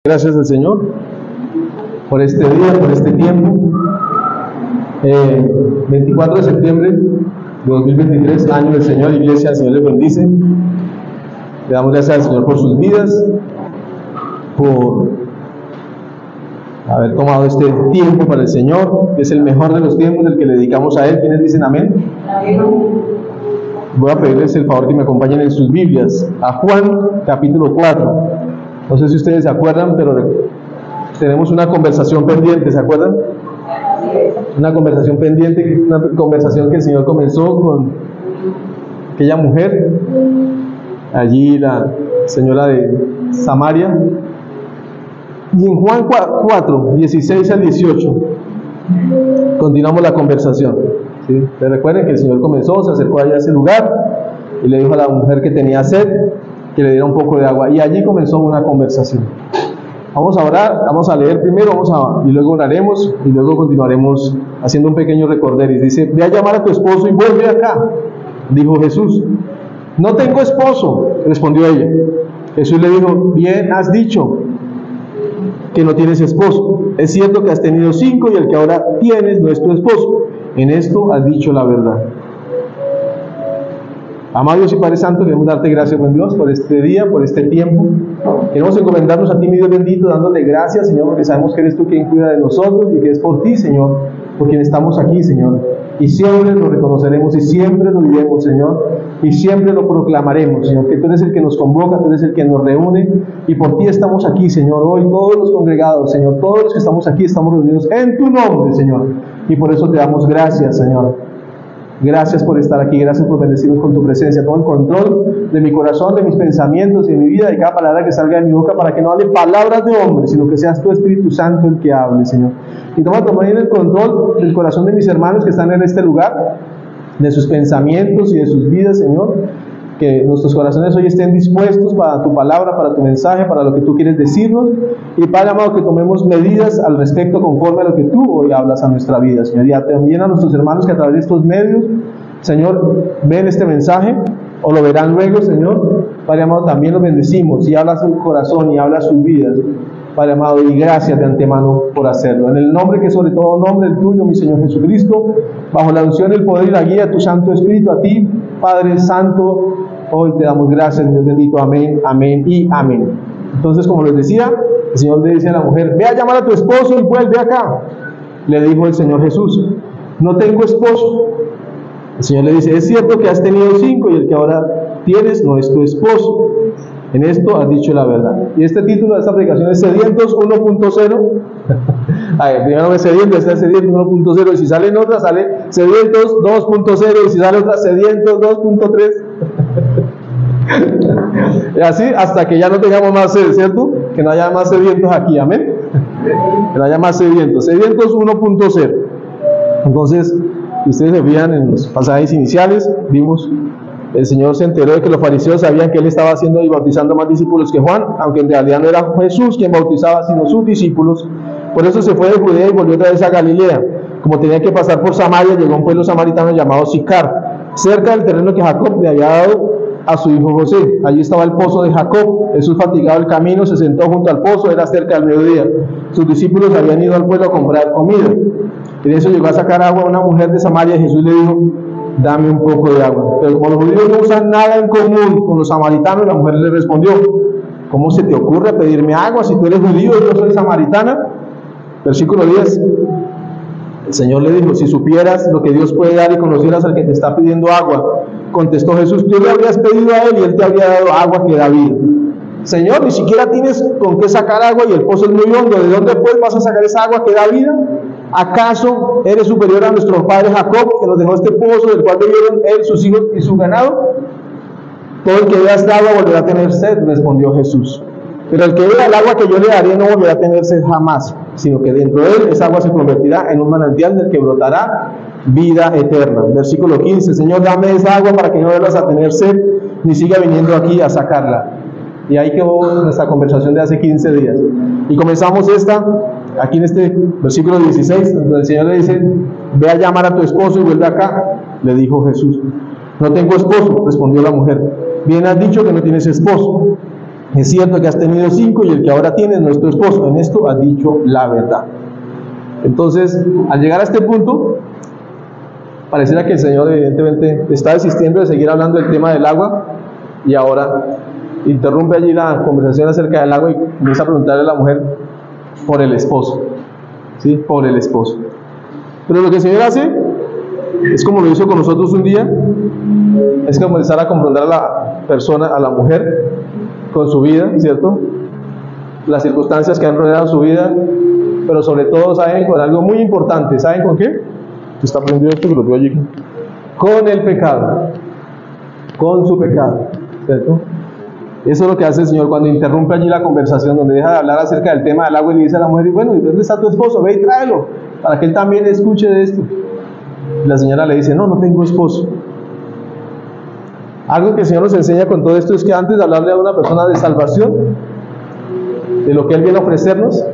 Gracias al Señor por este día, por este tiempo. 24 de septiembre de 2023, año del Señor. Iglesia, el Señor les bendice. Le damos gracias al Señor por sus vidas, por haber tomado este tiempo para el Señor, que es el mejor de los tiempos, el que le dedicamos a Él. ¿Quiénes dicen amén? Voy a pedirles el favor que me acompañen en sus Biblias a Juan capítulo 4. No sé si ustedes se acuerdan, pero tenemos una conversación pendiente, ¿se acuerdan? Una conversación pendiente, una conversación que el Señor comenzó con aquella mujer, allí la señora de Samaria. Y en Juan 4, 16 al 18, continuamos la conversación. ¿Sí? ¿Se recuerdan que el Señor comenzó, se acercó allá a ese lugar y le dijo a la mujer que tenía sed que le diera un poco de agua, y allí comenzó una conversación? Vamos a orar, vamos a leer primero, y luego oraremos, y luego continuaremos haciendo un pequeño recorderis. Dice: ve a llamar a tu esposo y vuelve acá, dijo Jesús. No tengo esposo, respondió ella. Jesús le dijo: bien has dicho que no tienes esposo. Es cierto que has tenido 5 y el que ahora tienes no es tu esposo. En esto has dicho la verdad. Amado Dios y Padre Santo, queremos darte gracias, buen Dios, por este día, por este tiempo. Queremos encomendarnos a ti, mi Dios bendito, dándote gracias, Señor, porque sabemos que eres tú quien cuida de nosotros y que es por ti, Señor, por quien estamos aquí, Señor. Y siempre lo reconoceremos y siempre lo diremos, Señor, y siempre lo proclamaremos, Señor, que tú eres el que nos convoca, tú eres el que nos reúne, y por ti estamos aquí, Señor. Hoy todos los congregados, Señor, todos los que estamos aquí estamos reunidos en tu nombre, Señor, y por eso te damos gracias, Señor. Gracias por estar aquí, gracias por bendecirnos con tu presencia. Toma el control de mi corazón, de mis pensamientos y de mi vida, de cada palabra que salga de mi boca, para que no hable palabras de hombre, sino que seas tu Espíritu Santo el que hable, Señor. Y toma también el control del corazón de mis hermanos que están en este lugar, de sus pensamientos y de sus vidas, Señor. Que nuestros corazones hoy estén dispuestos para tu palabra, para tu mensaje, para lo que tú quieres decirnos. Y Padre amado, que tomemos medidas al respecto conforme a lo que tú hoy hablas a nuestra vida, Señor. Y también a nuestros hermanos que a través de estos medios, Señor, ven este mensaje o lo verán luego, Señor. Padre amado, también los bendecimos y habla su corazón y habla sus vidas, Padre amado, y gracias de antemano por hacerlo. En el nombre que sobre todo nombre, el tuyo, mi Señor Jesucristo, bajo la unción, el poder y la guía de tu Santo Espíritu, a ti, Padre Santo, hoy te damos gracias, Dios bendito. Amén, amén y amén. Entonces, como les decía, el Señor le dice a la mujer: ve a llamar a tu esposo y vuelve acá. Le dijo el Señor Jesús: no tengo esposo. El Señor le dice: es cierto que has tenido 5 y el que ahora tienes no es tu esposo. En esto has dicho la verdad. Y este título de esta predicación es Sedientos 1.0. A ver, primero es Sedientos, está Sedientos 1.0, y si salen otras, sale Sedientos 2.0, y si sale otra, Sedientos 2.3. Y así hasta que ya no tengamos más sed, ¿cierto? Que no haya más sedientos aquí, amén. Que no haya más sedientos. Sedientos 1.0. Entonces, si ustedes se fijan en los pasajes iniciales, vimos: el Señor se enteró de que los fariseos sabían que Él estaba haciendo y bautizando más discípulos que Juan, aunque en realidad no era Jesús quien bautizaba, sino sus discípulos. Por eso se fue de Judea y volvió otra vez a Galilea. Como tenía que pasar por Samaria, llegó a un pueblo samaritano llamado Sicar, cerca del terreno que Jacob le había dado a su hijo José. Allí estaba el pozo de Jacob. Jesús, fatigado del camino, se sentó junto al pozo. Era cerca del mediodía. Sus discípulos habían ido al pueblo a comprar comida. Y de eso llegó a sacar agua a una mujer de Samaria. Jesús le dijo: dame un poco de agua. Pero como los judíos no usan nada en común con los samaritanos, la mujer le respondió: ¿cómo se te ocurre pedirme agua si tú eres judío y yo soy samaritana? Versículo 10. El Señor le dijo: si supieras lo que Dios puede dar y conocieras al que te está pidiendo agua. Contestó Jesús: tú le habrías pedido a él y él te habría dado agua que da vida. Señor, ni siquiera tienes con qué sacar agua y el pozo es muy hondo. ¿De dónde pues vas a sacar esa agua que da vida? ¿Acaso eres superior a nuestro padre Jacob, que nos dejó este pozo del cual bebieron él, sus hijos y su ganado? Todo el que beba esta agua volverá a tener sed, respondió Jesús. Pero el que beba el agua que yo le daré no volverá a tener sed jamás, sino que dentro de él esa agua se convertirá en un manantial del que brotará vida eterna. Versículo 15. Señor, dame esa agua para que no vuelvas a tener sed, ni siga viniendo aquí a sacarla. Y ahí quedó nuestra conversación de hace 15 días. Y comenzamos aquí en este versículo 16, donde el Señor le dice: ve a llamar a tu esposo y vuelve acá. Le dijo Jesús: no tengo esposo, respondió la mujer. Bien has dicho que no tienes esposo. es cierto que has tenido 5 y el que ahora tienes no es tu esposo, en esto has dicho la verdad. Entonces, al llegar a este punto, pareciera que el Señor evidentemente está desistiendo de seguir hablando del tema del agua y ahora interrumpe allí la conversación acerca del agua y comienza a preguntarle a la mujer por el esposo, ¿sí? Por el esposo. Pero lo que el Señor hace es como lo hizo con nosotros un día, es comenzar a confrontar a la persona, a la mujer, con su vida, ¿cierto? Las circunstancias que han rodeado su vida, pero sobre todo, ¿saben? Con algo muy importante, ¿saben con qué? Está prendido esto que lo veo allí. Con el pecado, con su pecado, ¿cierto? Eso es lo que hace el Señor cuando interrumpe allí la conversación, donde deja de hablar acerca del tema del agua y le dice a la mujer, y bueno, ¿y dónde está tu esposo? Ve y tráelo, para que él también escuche de esto. Y la señora le dice, no, no tengo esposo. Algo que el Señor nos enseña con todo esto es que antes de hablarle a una persona de salvación, de lo que Él viene a ofrecernos,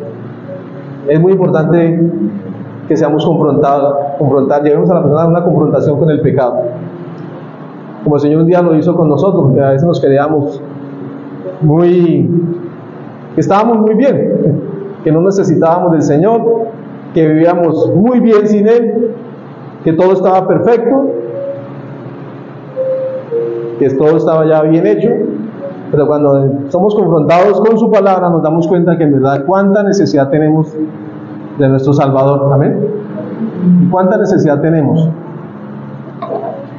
es muy importante que seamos llevemos a la persona a una confrontación con el pecado. Como el Señor un día lo hizo con nosotros, porque a veces nos creíamos que estábamos muy bien, que no necesitábamos del Señor, que vivíamos muy bien sin Él, que todo estaba perfecto, que todo estaba ya bien hecho, pero cuando somos confrontados con su palabra nos damos cuenta que en verdad cuánta necesidad tenemos de nuestro Salvador, amén, y cuánta necesidad tenemos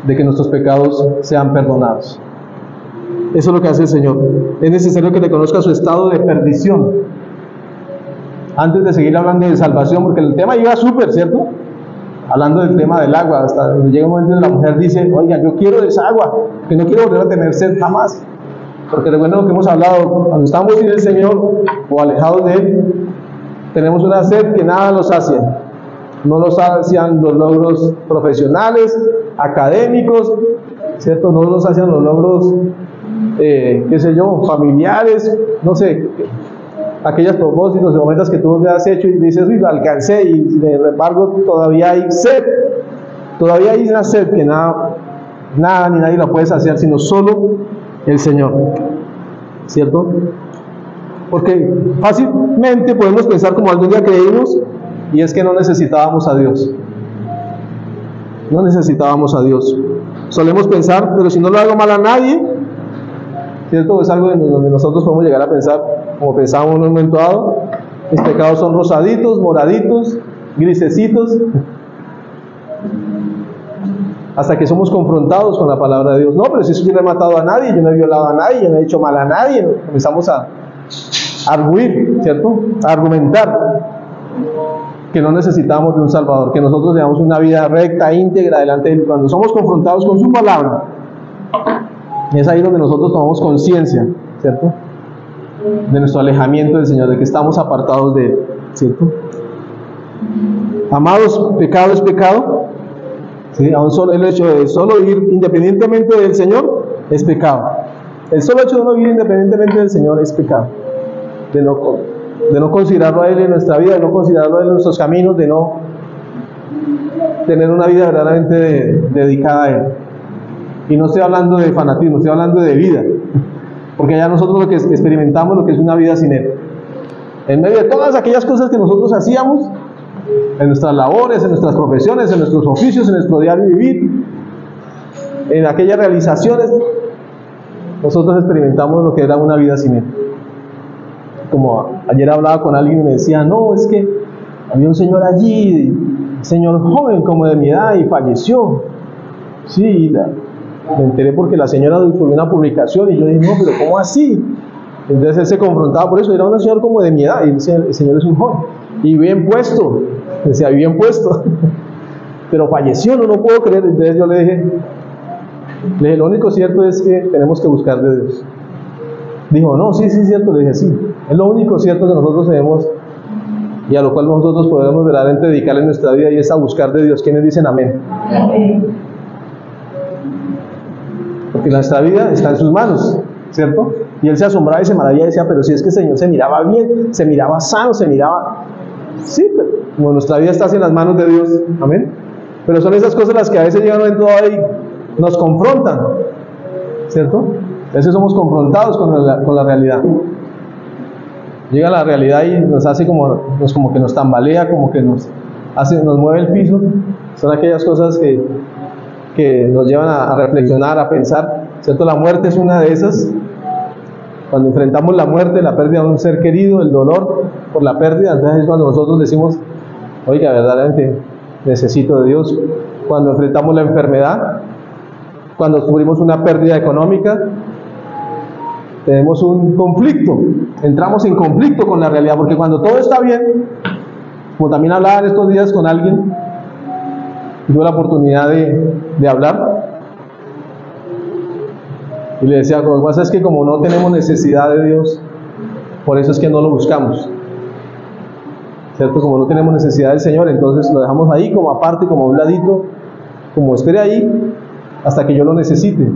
de que nuestros pecados sean perdonados. Eso es lo que hace el Señor. Es necesario que reconozca su estado de perdición antes de seguir hablando de salvación, porque el tema iba súper, ¿cierto? Hablando del tema del agua, hasta donde llega un momento en que la mujer dice, oiga, yo quiero de esa agua, que no quiero volver a tener sed jamás. Porque recuerden lo que hemos hablado, cuando estamos sin el Señor o alejados de Él, tenemos una sed que nada nos sacia. No nos sacian los logros profesionales, académicos, ¿cierto? No nos sacian los logros, qué sé yo, familiares, no sé, aquellos propósitos o metas que tú ya has hecho y dices, uy, lo alcancé, y sin embargo todavía hay sed, todavía hay una sed que nada ni nadie la puede saciar, sino solo el Señor, ¿cierto? Porque fácilmente podemos pensar como algún día creímos, y es que no necesitábamos a Dios. No necesitábamos a Dios. Solemos pensar, pero si no le hago mal a nadie, ¿cierto? Es algo en donde nosotros podemos llegar a pensar, como pensábamos en un momento dado, mis pecados son rosaditos, moraditos, grisecitos, hasta que somos confrontados con la palabra de Dios. No, pero si yo no he matado a nadie, yo no he violado a nadie, yo no he hecho mal a nadie, comenzamos a arguir, ¿cierto? A argumentar que no necesitamos de un Salvador, que nosotros llevamos una vida recta, íntegra delante de Él. Cuando somos confrontados con su palabra, es ahí donde nosotros tomamos conciencia, ¿cierto? De nuestro alejamiento del Señor, de que estamos apartados de Él, ¿cierto? Amados, pecado es pecado, ¿sí? Aún solo el hecho de solo vivir independientemente del Señor es pecado. El solo hecho de no vivir independientemente del Señor es pecado. De no considerarlo a Él en nuestra vida, de no considerarlo a Él en nuestros caminos, de no tener una vida verdaderamente dedicada a Él. Y no estoy hablando de fanatismo, estoy hablando de vida, porque ya nosotros lo que experimentamos lo que es una vida sin Él. En medio de todas aquellas cosas que nosotros hacíamos, en nuestras labores, en nuestras profesiones, en nuestros oficios, en nuestro diario vivir, en aquellas realizaciones, nosotros experimentamos lo que era una vida sin Él. Como ayer hablaba con alguien y me decía, no, es que había un señor allí, un señor joven como de mi edad, y falleció. Sí, me enteré porque la señora subió una publicación y yo dije, no, pero ¿cómo así? Entonces él se confrontaba por eso, era un señor como de mi edad, y el señor es un joven, y bien puesto, decía, bien puesto, pero falleció, no puedo creer. Entonces yo le dije, lo único cierto es que tenemos que buscar de Dios. Dijo, no, sí, cierto. Le dije, sí, es lo único cierto que nosotros tenemos y a lo cual nosotros podemos verdaderamente dedicarle nuestra vida, y es a buscar de Dios. ¿Quiénes dicen amén? Amén. Porque nuestra vida está en sus manos, ¿cierto? Y él se asombraba y se maravillaba y decía, pero si es que el Señor se miraba bien, se miraba sano, se miraba... Sí, pero como nuestra vida está en las manos de Dios, amén. Pero son esas cosas las que a veces llegan a momento y nos confrontan, ¿cierto? A veces somos confrontados con la realidad. Llega la realidad y nos hace como que nos tambalea, como que nos mueve el piso. Son aquellas cosas que nos llevan a reflexionar, a pensar, ¿cierto? La muerte es una de esas. Cuando enfrentamos la muerte, la pérdida de un ser querido, el dolor por la pérdida, entonces es cuando nosotros decimos, oiga, verdaderamente necesito de Dios. Cuando enfrentamos la enfermedad, cuando sufrimos una pérdida económica, tenemos un conflicto, entramos en conflicto con la realidad, porque cuando todo está bien, como también hablaba en estos días con alguien, tuve la oportunidad de hablar, y le decía, lo que pasa es que como no tenemos necesidad de Dios, por eso es que no lo buscamos, ¿cierto? Como no tenemos necesidad del Señor, entonces lo dejamos ahí como aparte, como a un ladito, como espere ahí hasta que yo lo necesite,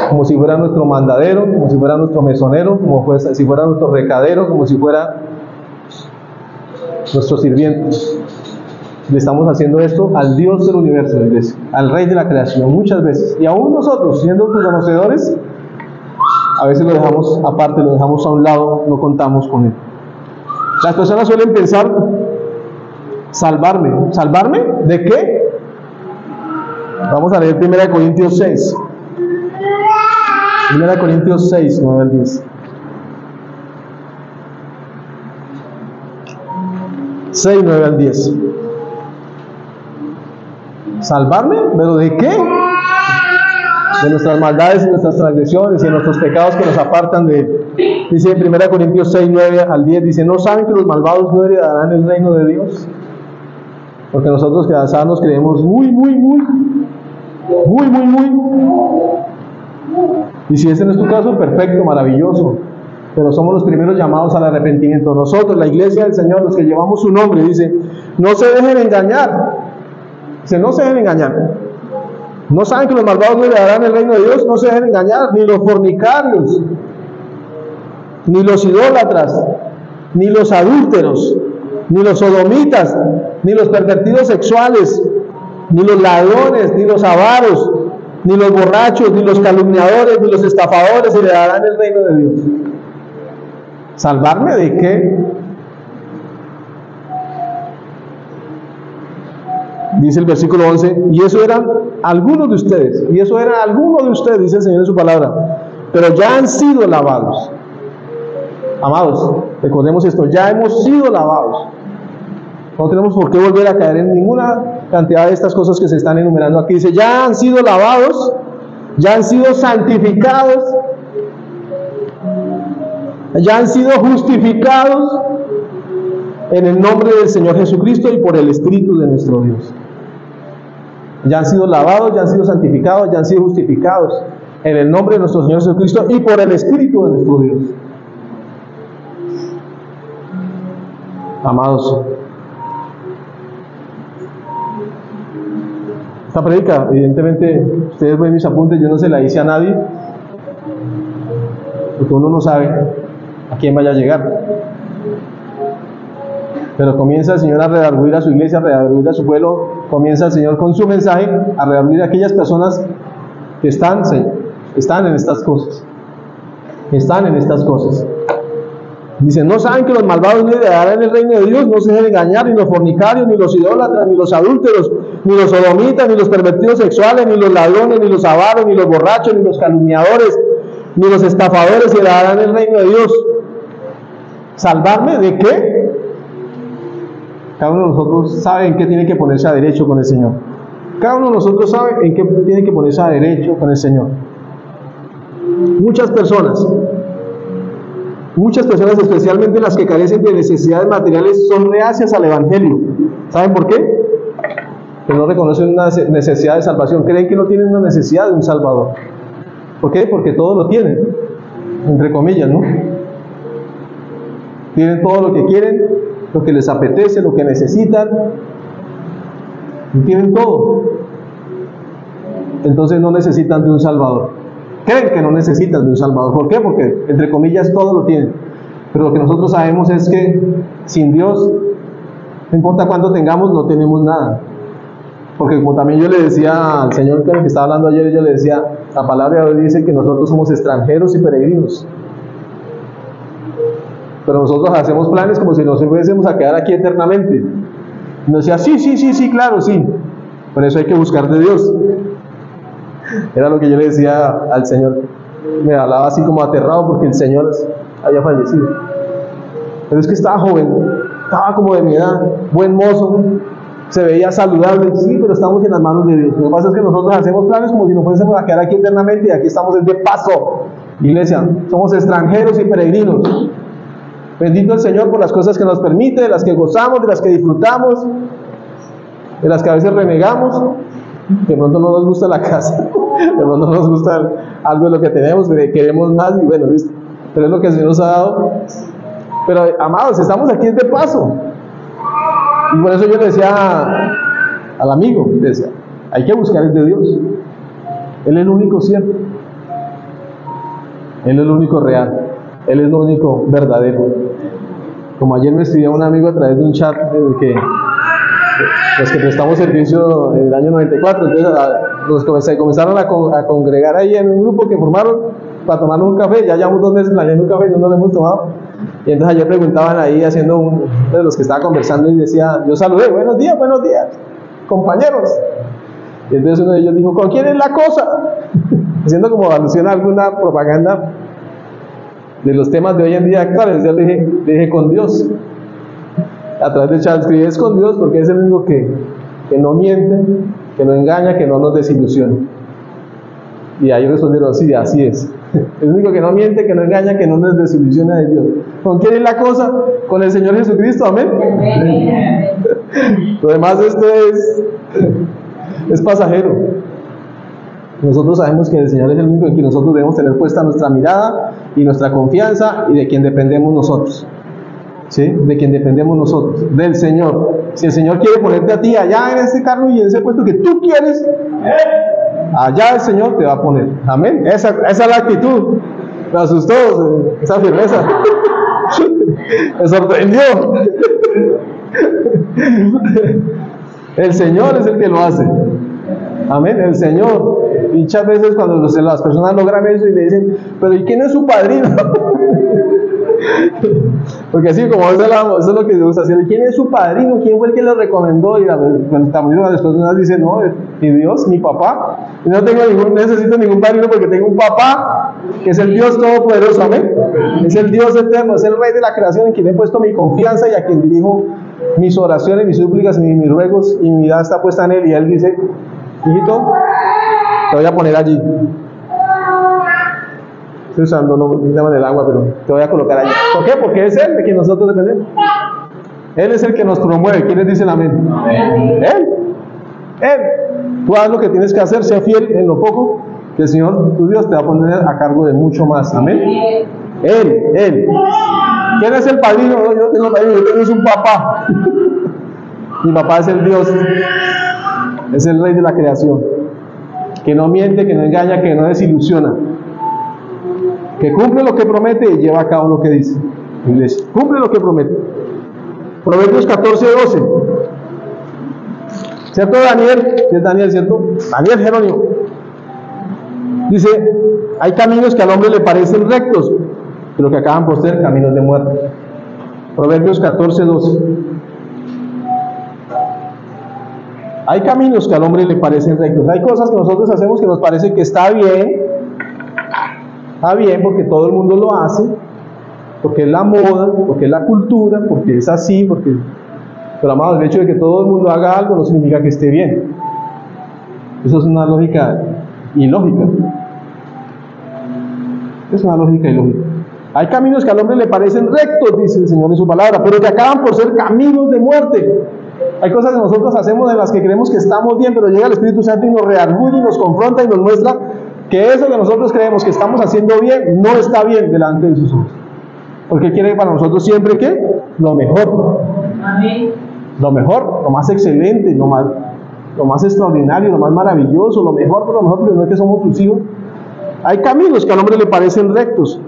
como si fuera nuestro mandadero, como si fuera nuestro mesonero, como si fuera nuestro recadero, como si fuera nuestro sirviente. Le estamos haciendo esto al Dios del universo, iglesia, al Rey de la creación, muchas veces. Y aún nosotros, siendo conocedores, a veces lo dejamos aparte, lo dejamos a un lado, no contamos con Él. Las personas suelen pensar, salvarme. ¿Salvarme de qué? Vamos a leer 1 Corintios 6. 1 Corintios 6, 9 al 10. 6, 9 al 10. ¿Salvarme? ¿Pero de qué? De nuestras maldades y nuestras transgresiones y de nuestros pecados que nos apartan de... Dice en 1 Corintios 6, 9 al 10, dice, ¿no saben que los malvados no heredarán el reino de Dios? Porque nosotros que quizás nos creemos muy. Y si ese no es tu caso, perfecto, maravilloso. Pero somos los primeros llamados al arrepentimiento. Nosotros, la iglesia del Señor, los que llevamos su nombre, dice, no se dejen engañar. Dice, no se dejen engañar. ¿No saben que los malvados no heredarán el reino de Dios? No se dejen engañar, ni los fornicarios, ni los idólatras, ni los adúlteros, ni los sodomitas, ni los pervertidos sexuales, ni los ladrones, ni los avaros, ni los borrachos, ni los calumniadores, ni los estafadores heredarán el reino de Dios. ¿Salvarme de qué? Dice el versículo 11, y eso eran algunos de ustedes, dice el Señor en su palabra, pero ya han sido lavados. Amados, recordemos esto, ya hemos sido lavados. No tenemos por qué volver a caer en ninguna cantidad de estas cosas que se están enumerando aquí. Dice, ya han sido lavados, ya han sido santificados, ya han sido justificados en el nombre del Señor Jesucristo y por el Espíritu de nuestro Dios. Ya han sido lavados, ya han sido santificados, ya han sido justificados en el nombre de nuestro Señor Jesucristo y por el Espíritu de nuestro Dios. Amados, esta predica, evidentemente, ustedes ven mis apuntes, yo no se la hice a nadie, porque uno no sabe a quién vaya a llegar. Pero comienza el Señor a redarguir a su iglesia, a redarguir a su pueblo, comienza el Señor con su mensaje a redarguir a aquellas personas que están en estas cosas. Están en estas cosas. Dicen, ¿no saben que los malvados no heredarán el reino de Dios? No se dejen engañar, ni los fornicarios, ni los idólatras, ni los adúlteros, ni los sodomitas, ni los pervertidos sexuales, ni los ladrones, ni los avaros, ni los borrachos, ni los calumniadores, ni los estafadores heredarán el reino de Dios. ¿Salvarme de qué? Cada uno de nosotros sabe en qué tiene que ponerse a derecho con el Señor. Cada uno de nosotros sabe en qué tiene que ponerse a derecho con el Señor. Muchas personas, especialmente las que carecen de necesidades materiales, son reacias al Evangelio. ¿Saben por qué? Que no reconocen una necesidad de salvación. Creen que no tienen una necesidad de un Salvador. ¿Por qué? Porque todo lo tienen, entre comillas, ¿no? Tienen todo lo que quieren, lo que les apetece, lo que necesitan. Tienen todo. Entonces no necesitan de un Salvador. Creen que no necesitan de un Salvador. ¿Por qué? Porque, entre comillas, todo lo tienen. Pero lo que nosotros sabemos es que sin Dios, no importa cuánto tengamos, no tenemos nada. Porque como también yo le decía al Señor con el que estaba hablando ayer, yo le decía, la palabra de hoy dice que nosotros somos extranjeros y peregrinos. Pero nosotros hacemos planes como si nos fuésemos a quedar aquí eternamente. Y nos decía, sí, claro, sí. Por eso hay que buscar de Dios. Era lo que yo le decía al Señor. Me hablaba así como aterrado porque el Señor había fallecido. Pero es que estaba joven, estaba como de mi edad, buen mozo, se veía saludable. Sí, pero estamos en las manos de Dios. Lo que pasa es que nosotros hacemos planes como si nos fuésemos a quedar aquí eternamente y aquí estamos de paso. Iglesia, somos extranjeros y peregrinos. Bendito el Señor por las cosas que nos permite, de las que gozamos, de las que disfrutamos, de las que a veces renegamos. De pronto no nos gusta la casa, de pronto no nos gusta algo de lo que tenemos, queremos más y bueno, listo. Pero es lo que el Señor nos ha dado. Pero amados, estamos aquí de paso. Y por eso yo le decía al amigo, le decía, hay que buscar el de Dios. Él es el único cierto. Él es el único real. Él es el único verdadero. Como ayer me escribió un amigo a través de un chat en el que los que prestamos servicio en el año 94, entonces los comenzaron a congregar ahí en un grupo que formaron para tomarnos un café. Ya llevamos 2 meses planeando un café y no lo hemos tomado. Y entonces ayer preguntaban ahí, haciendo uno de los que estaba conversando y decía, yo saludé, buenos días, compañeros. Y entonces uno de ellos dijo, ¿con quién es la cosa? Haciendo como alusión a alguna propaganda de los temas de hoy en día actuales. Yo le dije con Dios. A través de chat escribí, es con Dios porque es el único que no miente, que no engaña, que no nos desilusiona. Y ahí respondieron, sí, así es. El único que no miente, que no engaña, que no nos desilusiona de Dios. ¿Con quién es la cosa? Con el Señor Jesucristo, amén. Lo demás esto es pasajero. Nosotros sabemos que el Señor es el único en quien nosotros debemos tener puesta nuestra mirada y nuestra confianza y de quien dependemos nosotros. ¿Sí? De quien dependemos nosotros, del Señor. Si el Señor quiere ponerte a ti allá en ese carro y en ese puesto que tú quieres, allá el Señor te va a poner. Amén. Esa es la actitud. Me asustó esa firmeza. Me sorprendió. El Señor es el que lo hace. Amén. El Señor. Y muchas veces cuando las personas logran eso y le dicen, pero ¿y quién es su padrino? Porque así como eso es lo que Dios hace. ¿Quién es su padrino? ¿Quién fue el que lo recomendó? Y también las personas dicen, no, mi Dios, mi papá. Y no necesito ningún padrino porque tengo un papá que es el Dios Todopoderoso, amén. Es el Dios eterno, es el Rey de la creación en quien he puesto mi confianza y a quien dirijo mis oraciones, mis súplicas y mis ruegos, y mi vida está puesta en Él. Y Él dice, hijito, te voy a poner allí. Estoy usando, no llaman el agua, pero te voy a colocar allí. ¿Por qué? Porque es Él de quien nosotros dependemos. Él es el que nos promueve. ¿Quiénes dicen amén? Él. Tú haz lo que tienes que hacer, sea fiel en lo poco, que el Señor, tu Dios, te va a poner a cargo de mucho más. Amén. Él. ¿Quién es el padrino? No, yo no tengo padrino, yo tengo un papá. Mi papá es el Dios. Es el Rey de la creación. Que no miente, que no engaña, que no desilusiona. Que cumple lo que promete y lleva a cabo lo que dice. Iglesia, cumple lo que promete. Proverbios 14:12. ¿Cierto, Daniel? ¿Es Daniel, cierto? Daniel Jerónimo. Dice, hay caminos que al hombre le parecen rectos, pero que acaban por ser caminos de muerte. Proverbios 14:12. Hay caminos que al hombre le parecen rectos. Hay cosas que nosotros hacemos que nos parece que está bien. Está bien porque todo el mundo lo hace, porque es la moda, porque es la cultura, porque es así, pero amados, el hecho de que todo el mundo haga algo no significa que esté bien. Eso es una lógica ilógica. Es una lógica ilógica. Hay caminos que al hombre le parecen rectos, dice el Señor en su palabra, pero que acaban por ser caminos de muerte. Hay cosas que nosotros hacemos en las que creemos que estamos bien, pero llega el Espíritu Santo y nos redarguye y nos confronta y nos muestra que eso que nosotros creemos que estamos haciendo bien, no está bien delante de sus ojos. Porque quiere para nosotros siempre, ¿qué? Lo mejor. Amén. Lo mejor, lo más excelente, lo más extraordinario, lo más maravilloso, lo mejor, pero no es que somos sus hijos. Hay caminos que al hombre le parecen rectos,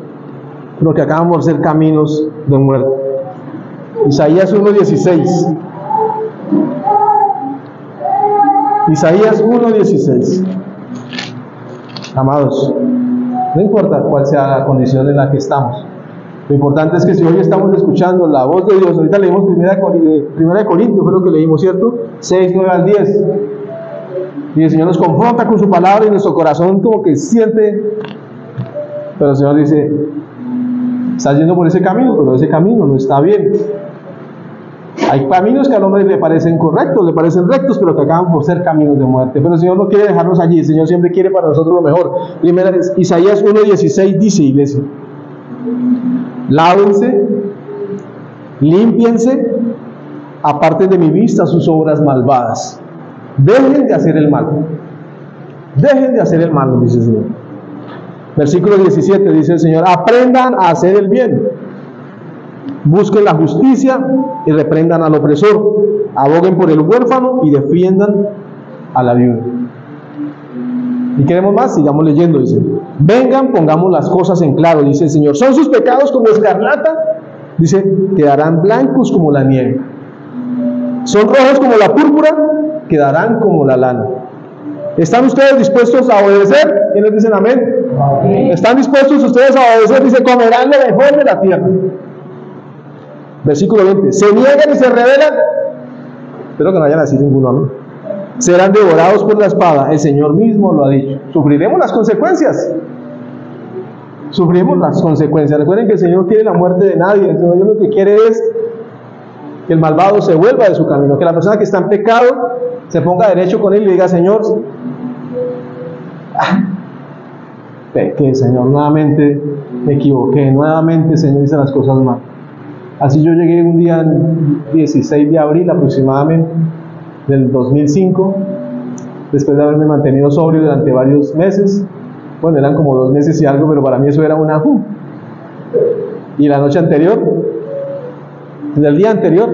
pero que acaban por ser caminos de muerte. Isaías 1:16. Isaías 1:16. Amados, no importa cuál sea la condición en la que estamos, lo importante es que si hoy estamos escuchando la voz de Dios, ahorita leímos 1 Corintios, fue lo que leímos, ¿cierto? 6, 9 al 10. Y el Señor nos confronta con su palabra y nuestro corazón como que siente, pero el Señor dice, estás yendo por ese camino, pero ese camino no está bien. Hay caminos que al hombre le parecen correctos, le parecen rectos, pero que acaban por ser caminos de muerte. Pero el Señor no quiere dejarnos allí, el Señor siempre quiere para nosotros lo mejor. Primera es Isaías 1:16 dice, iglesia, lávense, límpiense, aparten de mi vista sus obras malvadas. Dejen de hacer el mal. Dejen de hacer el mal, dice el Señor. Versículo 17 dice el Señor, aprendan a hacer el bien. Busquen la justicia y reprendan al opresor. Aboguen por el huérfano y defiendan a la viuda. ¿Y queremos más? Sigamos leyendo, dice. Vengan, pongamos las cosas en claro, dice el Señor. Son sus pecados como escarlata, dice, quedarán blancos como la nieve. Son rojos como la púrpura, quedarán como la lana. ¿Están ustedes dispuestos a obedecer? ¿Quiénes dicen amén? Amén. ¿Están dispuestos ustedes a obedecer? Dice, comerán lo mejor de la tierra. Versículo 20. Se niegan y se rebelan. Espero que no vayan a decir ninguno amén. Serán devorados por la espada. El Señor mismo lo ha dicho. Sufriremos las consecuencias. Sufrimos las consecuencias. Recuerden que el Señor no quiere la muerte de nadie. El Señor lo que quiere es que el malvado se vuelva de su camino, que la persona que está en pecado se ponga derecho con él y le diga, Señor, pequé, Señor, nuevamente me equivoqué, nuevamente, Señor, hice las cosas mal. Así yo llegué un día, 16 de abril aproximadamente, del 2005, después de haberme mantenido sobrio durante varios meses. Bueno, eran como 2 meses y algo, pero para mí eso era una... Y la noche anterior, del día anterior,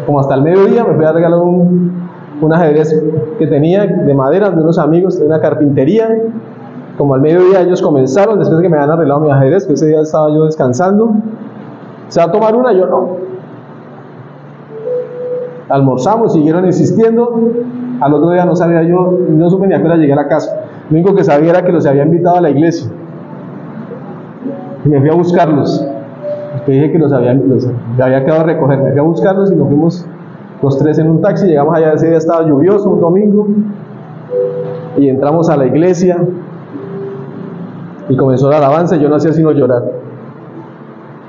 como hasta el mediodía, me fui a regalar un ajedrez que tenía de madera de unos amigos de una carpintería. Como al mediodía ellos comenzaron, después de que me habían arreglado mi ajedrez, que ese día estaba yo descansando. ¿Se va a tomar una? Yo no. Almorzamos, siguieron insistiendo. Al otro día no sabía yo, no supe ni a qué hora llegué a la casa. Lo único que sabía era que los había invitado a la iglesia. Y me fui a buscarlos. Te dije que me había quedado a recoger. Me fui a buscarlos y nos fuimos los 3 en un taxi. Llegamos allá, ese día estaba lluvioso, un domingo. Y entramos a la iglesia. Y comenzó la alabanza y yo no hacía sino llorar.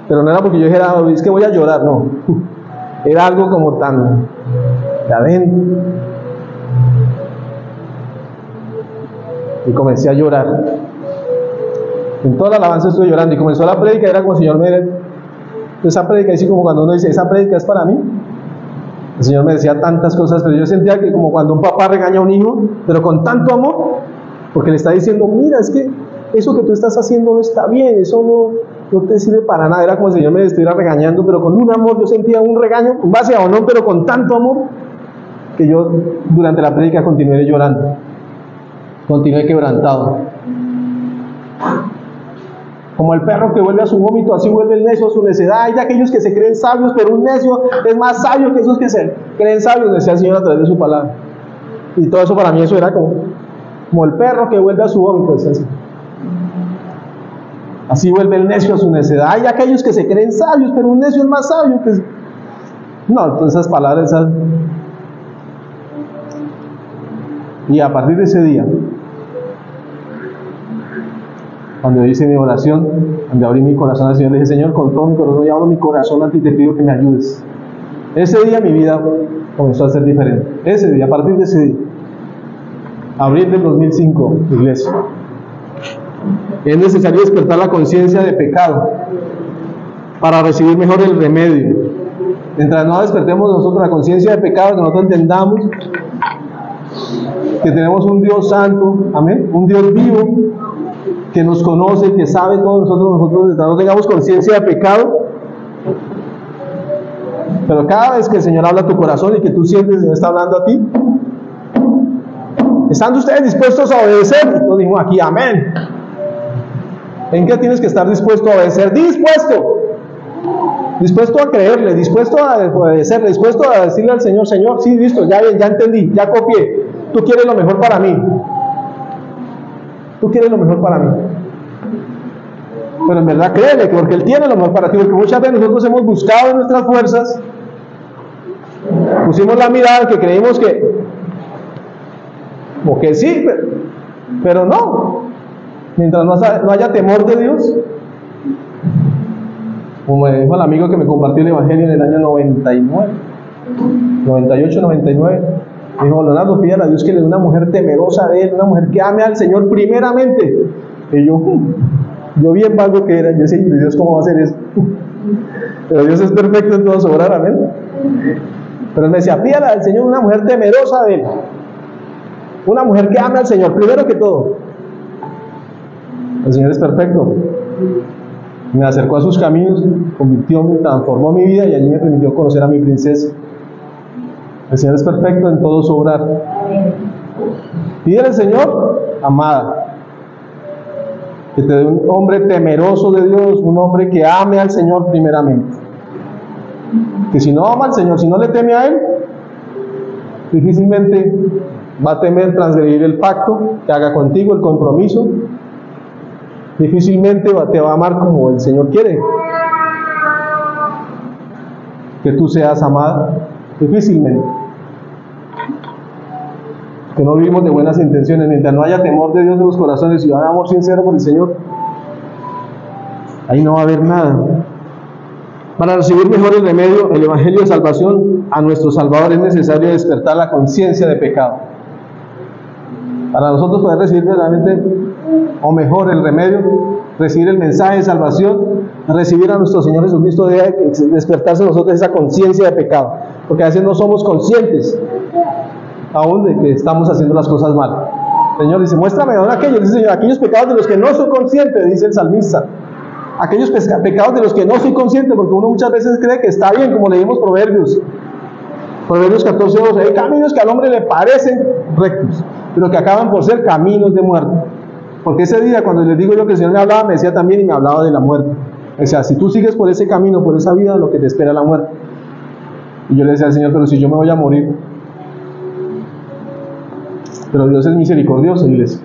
Pero no era porque yo dijera, es que voy a llorar, no. Era algo como tan de adentro. Y comencé a llorar. En toda la alabanza estuve llorando. Y comenzó la prédica, era como el Señor me... Esa prédica, así como cuando uno dice, esa prédica es para mí. El Señor me decía tantas cosas, pero yo sentía que como cuando un papá regaña a un hijo, pero con tanto amor, porque le está diciendo, mira, es que eso que tú estás haciendo no está bien, eso no te sirve para nada. Era como si el Señor me estuviera regañando, pero con un amor. Yo sentía un regaño, en base a honor, pero con tanto amor, que yo durante la prédica continué llorando, continué quebrantado. Como el perro que vuelve a su vómito, así vuelve el necio a su necedad. Hay de aquellos que se creen sabios, pero un necio es más sabio que esos que se creen sabios, decía el Señor a través de su palabra. Y todo eso para mí, eso era como el perro que vuelve a su vómito, decía así. Así vuelve el necio a su necedad. Hay aquellos que se creen sabios, pero un necio es más sabio que... No, todas esas palabras, esas... Y a partir de ese día, cuando hice mi oración, cuando abrí mi corazón al Señor, le dije, Señor, con todo mi corazón, y abro mi corazón a ti, te pido que me ayudes. Ese día mi vida comenzó a ser diferente. Ese día, a partir de ese día, abril del 2005, iglesia, es necesario despertar la conciencia de pecado para recibir mejor el remedio. Mientras no despertemos nosotros la conciencia de pecado, que nosotros entendamos que tenemos un Dios santo, amén, un Dios vivo, que nos conoce, que sabe todo, nosotros no tengamos conciencia de pecado. Pero cada vez que el Señor habla a tu corazón y que tú sientes que el Señor está hablando a ti, ¿están ustedes dispuestos a obedecer? Y todos dijimos aquí, amén. ¿En qué tienes que estar dispuesto a obedecer? ¡Dispuesto! dispuesto a creerle, dispuesto a obedecerle, dispuesto a decirle al Señor, Señor, sí, listo, ya entendí, ya copié, tú quieres lo mejor para mí, tú quieres lo mejor para mí. Pero en verdad créele, porque Él tiene lo mejor para ti, porque muchas veces nosotros hemos buscado en nuestras fuerzas, pusimos la mirada que creímos que, o que sí, pero no, mientras no haya temor de Dios. Como me dijo el amigo que me compartió el Evangelio en el año 99, 98, 99, me dijo, Leonardo, pídale a Dios que le dé una mujer temerosa de Él, una mujer que ame al Señor primeramente. Y yo bien vago que era, yo decía, Dios, ¿cómo va a hacer eso? Pero Dios es perfecto en todo su obrar, amén. Pero él me decía, pídale al Señor una mujer temerosa de Él, una mujer que ame al Señor, primero que todo. El Señor es perfecto. Me acercó a sus caminos, transformó mi vida y allí me permitió conocer a mi princesa. El Señor es perfecto en todo su obrar. Pídele al Señor, amada, que te dé un hombre temeroso de Dios, un hombre que ame al Señor primeramente. Que si no ama al Señor, si no le teme a Él, difícilmente va a temer transgredir el pacto que haga contigo, el compromiso. Difícilmente te va a amar como el Señor quiere que tú seas amada. Difícilmente. Que no vivimos de buenas intenciones, mientras no haya temor de Dios en los corazones y haya amor sincero por el Señor, ahí no va a haber nada. Para recibir mejor el remedio, el Evangelio de salvación a nuestro Salvador, es necesario despertar la conciencia de pecado. Para nosotros poder recibir verdaderamente, o mejor el remedio, recibir el mensaje de salvación, recibir a nuestro Señor Jesucristo, debe despertarse en nosotros esa conciencia de pecado, porque a veces no somos conscientes aún de que estamos haciendo las cosas mal. El Señor dice, muéstrame ahora aquellos, dice Señor, aquellos pecados de los que no soy consciente, dice el salmista, aquellos pecados de los que no soy consciente, porque uno muchas veces cree que está bien, como leímos Proverbios 14:12, hay caminos que al hombre le parecen rectos, pero que acaban por ser caminos de muerte. Porque ese día, cuando les digo yo que el Señor me hablaba, me decía también y me hablaba de la muerte. O sea, si tú sigues por ese camino, por esa vida, lo que te espera es la muerte. Y yo le decía al Señor, pero si yo me voy a morir. Pero Dios es misericordioso, iglesia.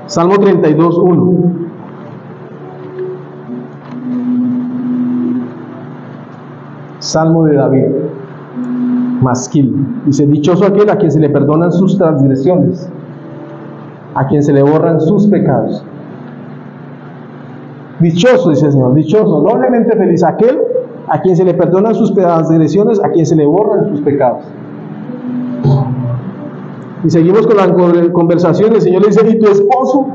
Salmo 32:1. Salmo de David, Masquil. Dice, dichoso aquel a quien se le perdonan sus transgresiones, a quien se le borran sus pecados. Dichoso, dice el Señor, dichoso, doblemente feliz aquel a quien se le perdonan sus transgresiones, a quien se le borran sus pecados. Y seguimos con la conversación. El Señor le dice, ¿y tu esposo?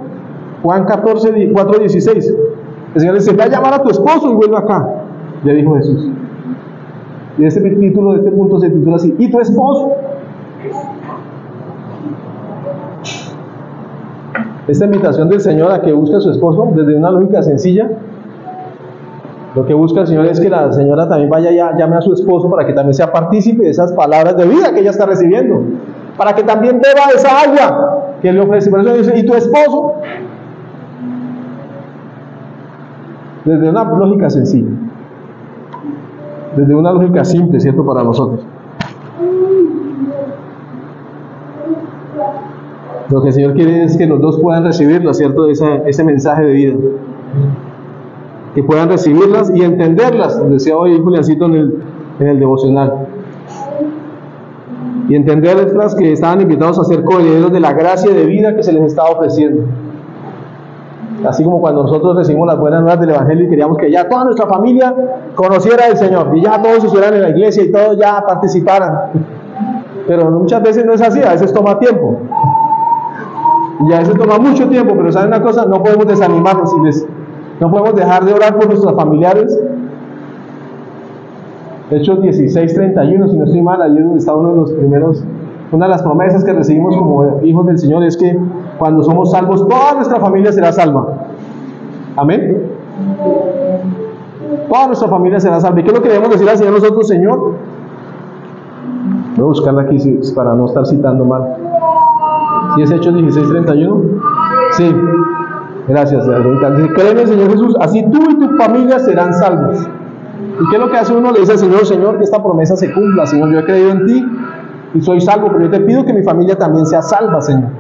Juan 4:16. El Señor le dice, ve a llamar a tu esposo y vuelve acá, le dijo Jesús. Y este título de este punto se titula así, ¿y tu esposo? Esta invitación del Señor a que busque a su esposo, desde una lógica sencilla, lo que busca el Señor es que la señora también vaya y llame a su esposo para que también sea partícipe de esas palabras de vida que ella está recibiendo, para que también beba esa agua que Él le ofrece. Por eso dice, ¿y tu esposo? Desde una lógica sencilla, desde una lógica simple, ¿cierto? Para nosotros. Lo que el Señor quiere es que los dos puedan recibirlo, ¿cierto? Ese mensaje de vida. Que puedan recibirlas y entenderlas, decía hoy Juliancito en el devocional. Y entenderlas que estaban invitados a ser coherederos de la gracia de vida que se les estaba ofreciendo. Así como cuando nosotros recibimos las buenas nuevas del Evangelio y queríamos que ya toda nuestra familia conociera al Señor y ya todos estuvieran en la iglesia y todos ya participaran. Pero muchas veces no es así, a veces toma tiempo. Y a veces toma mucho tiempo, pero ¿saben una cosa? No podemos desanimarnos, iglesia. No podemos dejar de orar por nuestros familiares. Hechos 16:31, si no estoy mal, ahí es donde está uno de los primeros, una de las promesas que recibimos como hijos del Señor es que cuando somos salvos, toda nuestra familia será salva. Amén. Toda nuestra familia será salva. ¿Y qué es lo que debemos decir al Señor nosotros, Señor? Voy a buscarla aquí para no estar citando mal. ¿Sí es Hechos 16:31? Sí. Gracias, señorita. Dice, créeme, Señor Jesús, así tú y tu familia serán salvos. ¿Y qué es lo que hace uno? Le dice al Señor, Señor, que esta promesa se cumpla. Señor, yo he creído en ti y soy salvo, pero yo te pido que mi familia también sea salva, Señor.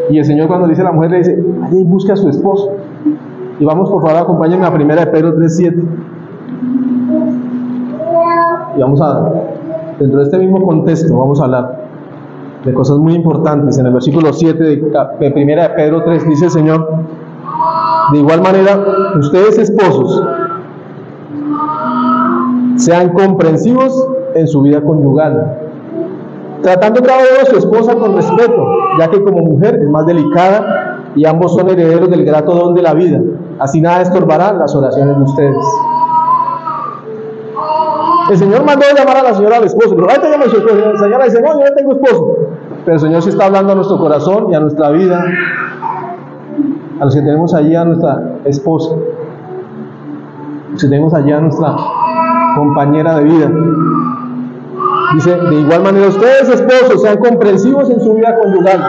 Y el Señor, cuando le dice a la mujer, le dice, vaya y busque a su esposo. Y vamos, por favor, acompáñenme a 1 de Pedro 3:7. Y vamos a, dentro de este mismo contexto, vamos a hablar de cosas muy importantes. En el versículo 7 de 1 de Pedro 3 dice el Señor, de igual manera, ustedes esposos, sean comprensivos en su vida conyugal, tratando cada uno a su esposa con respeto, ya que como mujer es más delicada y ambos son herederos del grato don de la vida. Así nada estorbará las oraciones de ustedes. El Señor mandó a llamar a la señora al esposo, pero ahí te llama a su esposo. La señora dice, no, yo no tengo esposo. Pero el Señor sí está hablando a nuestro corazón y a nuestra vida, a los que tenemos allí a nuestra esposa, los que tenemos allí a nuestra compañera de vida. Dice, de igual manera ustedes esposos sean comprensivos en su vida conyugal.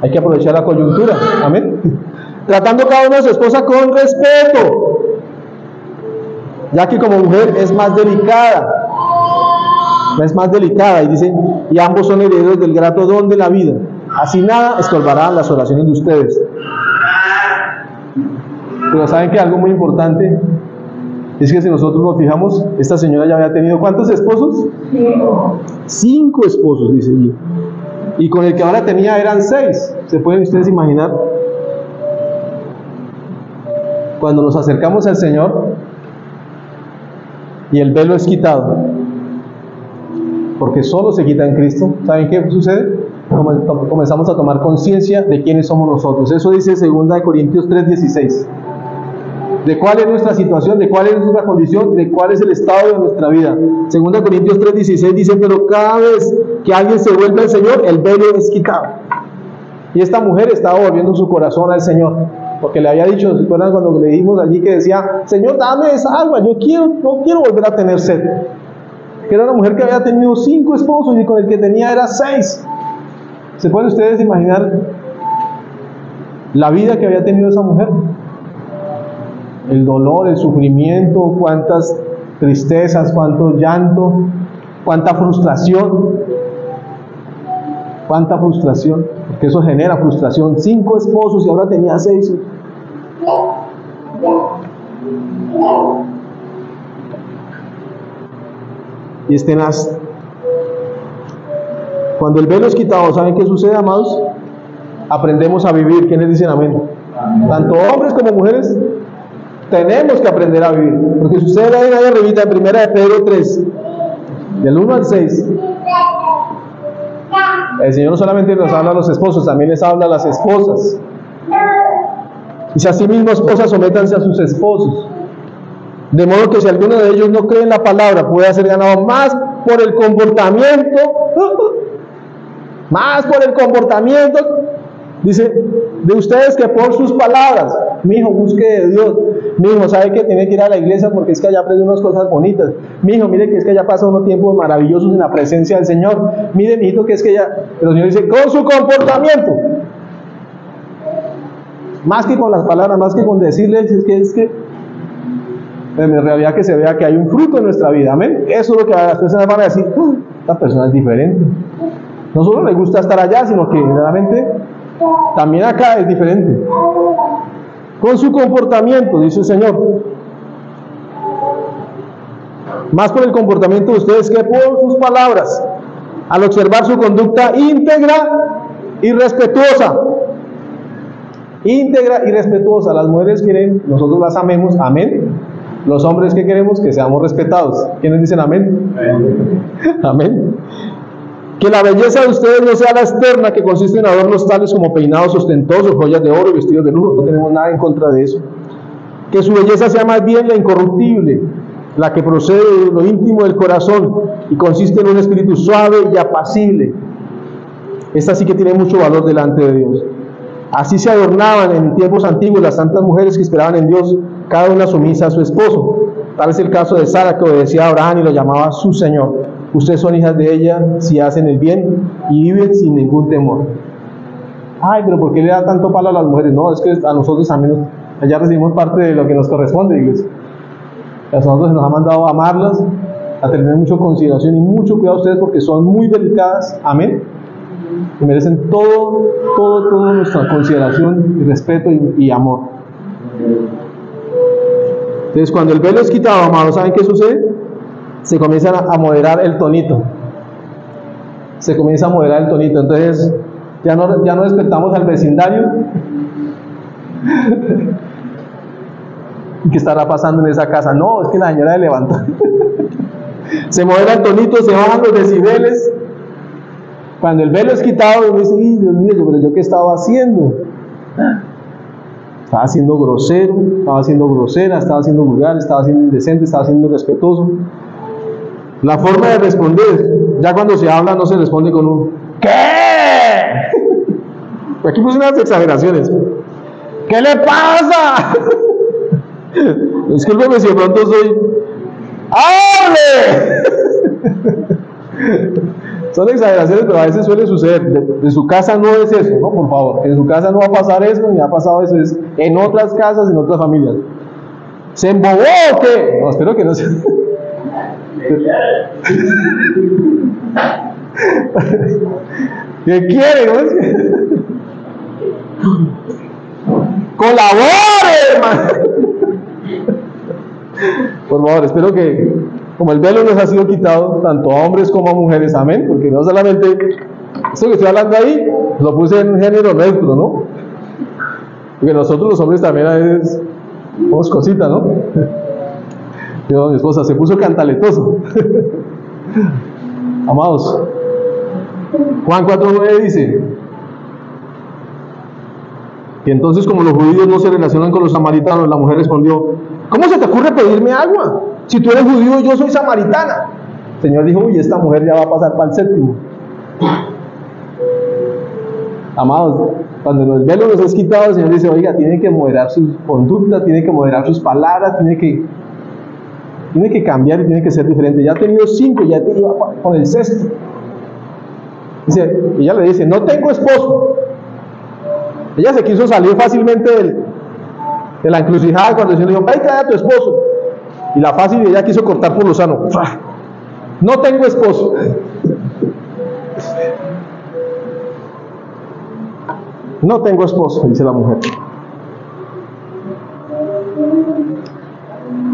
Hay que aprovechar la coyuntura, amén, tratando cada uno a su esposa con respeto, ya que como mujer es más delicada, y dicen, y ambos son herederos del grato don de la vida. Así nada estorbará las oraciones de ustedes. Pero saben que algo muy importante es que si nosotros nos fijamos, esta señora ya había tenido ¿cuántos esposos? 5 esposos, dice allí. Y con el que ahora tenía eran 6. ¿Se pueden ustedes imaginar? Cuando nos acercamos al Señor y el velo es quitado, porque solo se quita en Cristo, ¿saben qué sucede? Comenzamos a tomar conciencia de quiénes somos nosotros. Eso dice 2 Corintios 3:16. De cuál es nuestra situación, de cuál es nuestra condición, de cuál es el estado de nuestra vida. 2 Corintios 3:16 dice, pero cada vez que alguien se vuelve al Señor, el velo es quitado. Y esta mujer estaba volviendo su corazón al Señor, porque le había dicho, ¿se acuerdan cuando le dijimos allí que decía, Señor, dame esa agua, no quiero volver a tener sed? Que era una mujer que había tenido 5 esposos y con el que tenía era 6. ¿Se pueden ustedes imaginar la vida que había tenido esa mujer? El dolor, el sufrimiento, cuántas tristezas, cuánto llanto, cuánta frustración, porque eso genera frustración. 5 esposos y ahora tenía 6. Y es tenaz. Cuando el velo es quitado, ¿saben qué sucede, amados? Aprendemos a vivir. ¿Quiénes dicen amén? Tanto hombres como mujeres tenemos que aprender a vivir. Porque si ustedes ven ahí arribita en 1 de Pedro 3, del 1 al 6, el Señor no solamente nos habla a los esposos, también les habla a las esposas. Dice, asimismo, esposas, sométanse a sus esposos, de modo que si alguno de ellos no cree en la palabra, pueda ser ganado más por el comportamiento, dice, de ustedes que por sus palabras. Mi hijo, busque de Dios. Mi hijo, sabe que tiene que ir a la iglesia porque es que allá aprende unas cosas bonitas. Mi hijo, mire que es que allá pasa unos tiempos maravillosos en la presencia del Señor. Mire, mi hijo, que es que ya, el Señor dice, con su comportamiento. Más que con las palabras, más que con decirles, es que en realidad que se vea que hay un fruto en nuestra vida. Amén. Eso es lo que las personas van a decir, esta persona es diferente. No solo le gusta estar allá, sino que realmente también acá es diferente. Con su comportamiento, dice el Señor. Más por el comportamiento de ustedes que por sus palabras, al observar su conducta íntegra y respetuosa. Íntegra y respetuosa. Las mujeres quieren, nosotros las amemos, amén. Los hombres, ¿qué queremos? Que seamos respetados. ¿Quiénes dicen amén? Amén. Que la belleza de ustedes no sea la externa, que consiste en adornos tales como peinados ostentosos, joyas de oro y vestidos de lujo. No tenemos nada en contra de eso. Que su belleza sea más bien la incorruptible, la que procede de lo íntimo del corazón y consiste en un espíritu suave y apacible. Esta sí que tiene mucho valor delante de Dios. Así se adornaban en tiempos antiguos las santas mujeres que esperaban en Dios, cada una sumisa a su esposo. Tal es el caso de Sara, que obedecía a Abraham y lo llamaba su Señor. Ustedes son hijas de ella si hacen el bien y viven sin ningún temor. Ay, pero ¿por qué le da tanto palo a las mujeres? No, es que a nosotros también allá recibimos parte de lo que nos corresponde, iglesia. A nosotros se nos ha mandado a amarlas, a tener mucha consideración y mucho cuidado a ustedes porque son muy delicadas, amén, y merecen toda nuestra consideración y respeto y amor. Entonces, cuando el velo es quitado, amados, ¿saben qué sucede? Se comienza a moderar el tonito. Se comienza a moderar el tonito. Entonces, ya no despertamos al vecindario. ¿Qué estará pasando en esa casa? No, es que la señora se levantó. Se modera el tonito, se bajan los decibeles. Cuando el velo es quitado, uno dice, Dios mío, pero yo qué estaba haciendo. Estaba siendo grosero, estaba siendo grosera, estaba siendo vulgar, estaba siendo indecente, estaba siendo irrespetuoso. La forma de responder, ya cuando se habla no se responde con un ¿qué? Aquí puse unas exageraciones. ¿Qué le pasa? Discúlpeme si de pronto soy ¡hable! Son exageraciones, pero a veces suele suceder. De su casa no es eso, ¿no? Por favor, en su casa no va a pasar eso, ni ha pasado eso. Es en otras casas, en otras familias. ¿Se embobó o qué? No, espero que no sea. ¿Qué quiere? ¿No? ¡Colabore, hermano! Por favor, espero que, como el velo nos ha sido quitado tanto a hombres como a mujeres, amén, porque no solamente esto que estoy hablando ahí lo puse en género neutro, ¿no? Porque nosotros los hombres también a veces somos cositas, ¿no? Yo, mi esposa se puso cantaletoso. Amados, Juan 4:9 dice: y entonces, como los judíos no se relacionan con los samaritanos, la mujer respondió: ¿cómo se te ocurre pedirme agua? Si tú eres judío, yo soy samaritana. El Señor dijo: uy, esta mujer ya va a pasar para el séptimo. Amados, cuando el velo nos es quitado, el Señor dice: oiga, tiene que moderar su conducta, tiene que moderar sus palabras, tiene que cambiar y tiene que ser diferente. Ya ha tenido 5, ya te iba con el 6. Dice, ella le dice: no tengo esposo. Ella se quiso salir fácilmente de la encrucijada cuando el Señor dijo: ve y trae a tu esposo. Y la fácil, ella quiso cortar por lo sano. No tengo esposo. No tengo esposo, dice la mujer.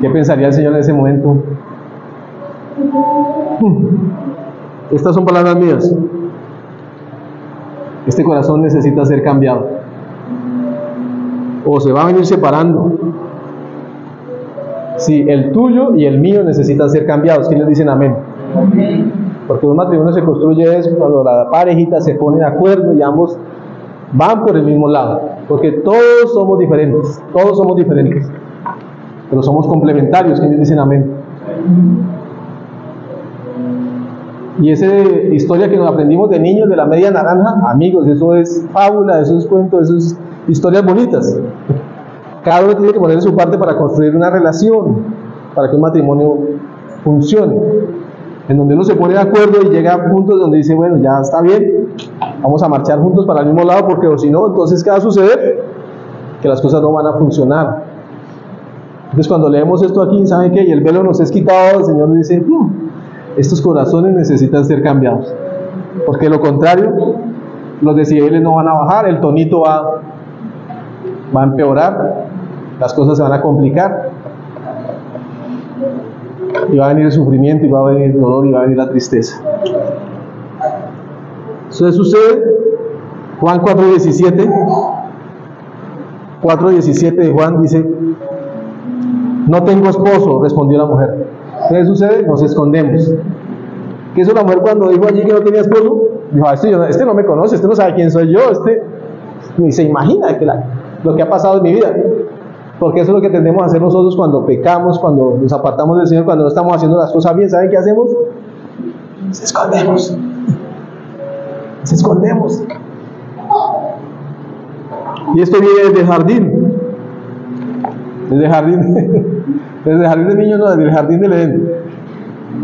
¿Qué pensaría el Señor en ese momento? Estas son palabras mías. Este corazón necesita ser cambiado. O se va a venir separando. Sí, el tuyo y el mío necesitan ser cambiados. ¿Quiénes dicen amén? Amén. Porque un matrimonio se construye es cuando la parejita se pone de acuerdo y ambos van por el mismo lado. Porque todos somos diferentes. Todos somos diferentes. Pero somos complementarios. ¿Quiénes dicen amén? Y esa historia que nos aprendimos de niños de la media naranja, amigos, eso es fábula, eso es cuento, eso es historias bonitas. Cada uno tiene que poner su parte para construir una relación, para que un matrimonio funcione, en donde uno se pone de acuerdo y llega a puntos donde dice: bueno, ya está bien, vamos a marchar juntos para el mismo lado, porque o si no, entonces ¿qué va a suceder? Que las cosas no van a funcionar. Entonces, cuando leemos esto aquí, ¿saben qué? Y el velo nos es quitado, el Señor nos dice: estos corazones necesitan ser cambiados, porque de lo contrario, los decibeles no van a bajar, el tonito va a empeorar, las cosas se van a complicar, y va a venir el sufrimiento, y va a venir el dolor, y va a venir la tristeza. Eso sucede. Juan 4:17 de Juan dice: no tengo esposo, respondió la mujer. ¿Qué sucede? Nos escondemos. ¿Qué hizo la mujer cuando dijo allí que no tenía esposo? Dijo: este no me conoce, este no sabe quién soy yo, este ni se imagina lo que ha pasado en mi vida. Porque eso es lo que tendemos a hacer nosotros cuando pecamos, cuando nos apartamos del Señor, cuando no estamos haciendo las cosas bien. ¿Saben qué hacemos? Nos escondemos. Nos escondemos. Y esto viene desde el jardín. Desde el jardín de niños, no, desde el jardín del Edén.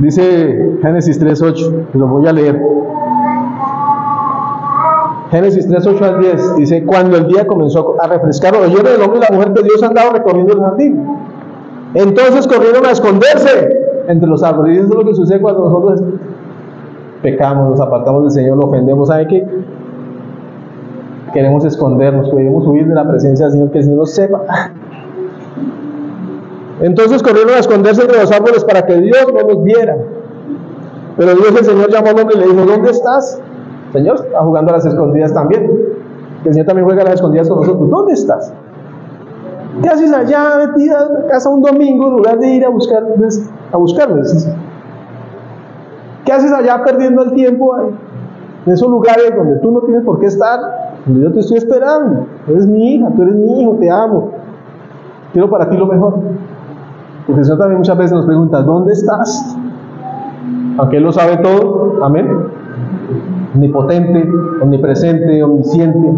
Dice Génesis 3:8, lo voy a leer. Génesis 3, 8 al 10 dice: cuando el día comenzó a refrescar, oyeron el hombre y la mujer que Dios andaba recorriendo el jardín. Entonces corrieron a esconderse entre los árboles. Y eso es lo que sucede cuando nosotros pecamos, nos apartamos del Señor, lo ofendemos. ¿Sabe qué? Queremos escondernos, queremos huir de la presencia del Señor, que el Señor nos sepa. Entonces corrieron a esconderse entre los árboles para que Dios no los viera. Pero Dios, el Señor, llamó al hombre y le dijo: ¿dónde estás? El Señor está jugando a las escondidas también. El Señor también juega a las escondidas con nosotros. ¿Dónde estás? ¿Qué haces allá metida en casa un domingo en lugar de ir a buscarles? ¿Qué haces allá perdiendo el tiempo ahí, en esos lugares donde tú no tienes por qué estar, donde yo te estoy esperando? Tú eres mi hija, tú eres mi hijo, te amo, quiero para ti lo mejor. Porque el Señor también muchas veces nos pregunta: ¿dónde estás? Aunque Él lo sabe todo, amén, omnipotente, omnipresente, omnisciente.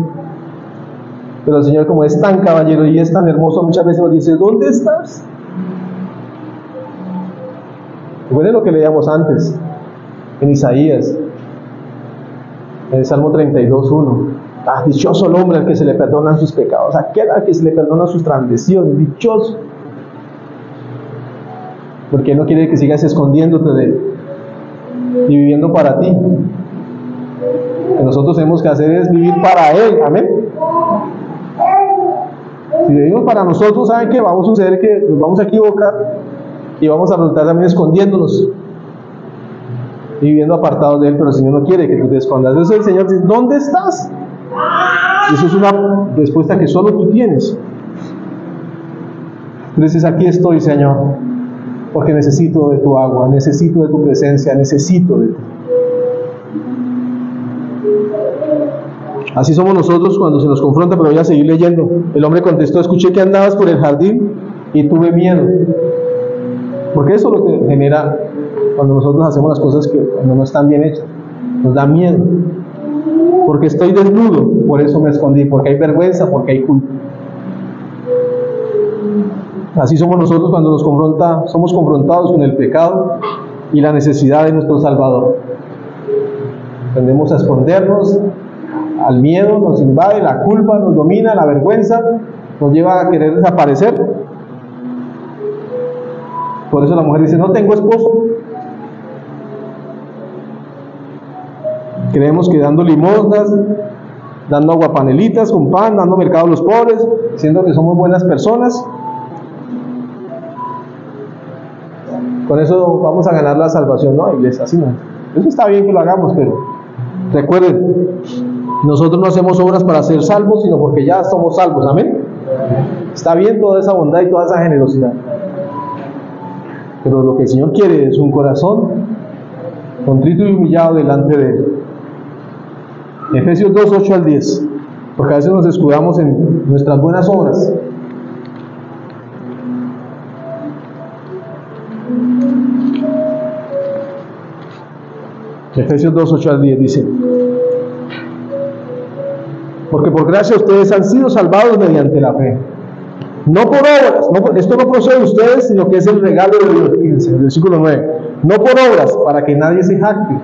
Pero el Señor, como es tan caballero y es tan hermoso, muchas veces nos dice: ¿dónde estás? Recuerden lo que leíamos antes en Isaías, en el Salmo 32:1. Dichoso el hombre al que se le perdonan sus pecados, aquel al que se le perdonan sus transgresiones, dichoso. Porque Él no quiere que sigas escondiéndote de Él y viviendo para ti. Lo que nosotros tenemos que hacer es vivir para Él, amén. Si vivimos para nosotros, ¿saben qué? Vamos a suceder que nos vamos a equivocar y vamos a resultar también escondiéndonos y viviendo apartados de Él. Pero el Señor no quiere que tú te escondas. Entonces el Señor dice: ¿dónde estás? Y eso es una respuesta que solo tú tienes. Tú dices: aquí estoy, Señor, porque necesito de tu agua, necesito de tu presencia, necesito de ti. Así somos nosotros cuando se nos confronta. Pero voy a seguir leyendo. El hombre contestó: escuché que andabas por el jardín y tuve miedo. Porque eso es lo que genera cuando nosotros hacemos las cosas que cuando no están bien hechas. Nos da miedo. Porque estoy desnudo, por eso me escondí. Porque hay vergüenza, porque hay culpa. Así somos nosotros cuando somos confrontados con el pecado y la necesidad de nuestro Salvador. Tendemos a escondernos. Al miedo nos invade, la culpa nos domina, la vergüenza nos lleva a querer desaparecer. Por eso la mujer dice: no tengo esposo. Creemos que dando limosnas, dando aguapanelitas con pan, dando mercado a los pobres, siendo que somos buenas personas, con eso vamos a ganar la salvación. No, iglesia, así no. Eso está bien que lo hagamos, pero recuerden, nosotros no hacemos obras para ser salvos, sino porque ya somos salvos, amén. Está bien toda esa bondad y toda esa generosidad, pero lo que el Señor quiere es un corazón contrito y humillado delante de Él. Efesios 2, 8 al 10, porque a veces nos escudamos en nuestras buenas obras. Efesios 2, 8 al 10 dice: porque por gracia ustedes han sido salvados mediante la fe, no por obras. Esto no procede de ustedes, sino que es el regalo de Dios. Fíjense, el versículo 9: no por obras, para que nadie se jacte,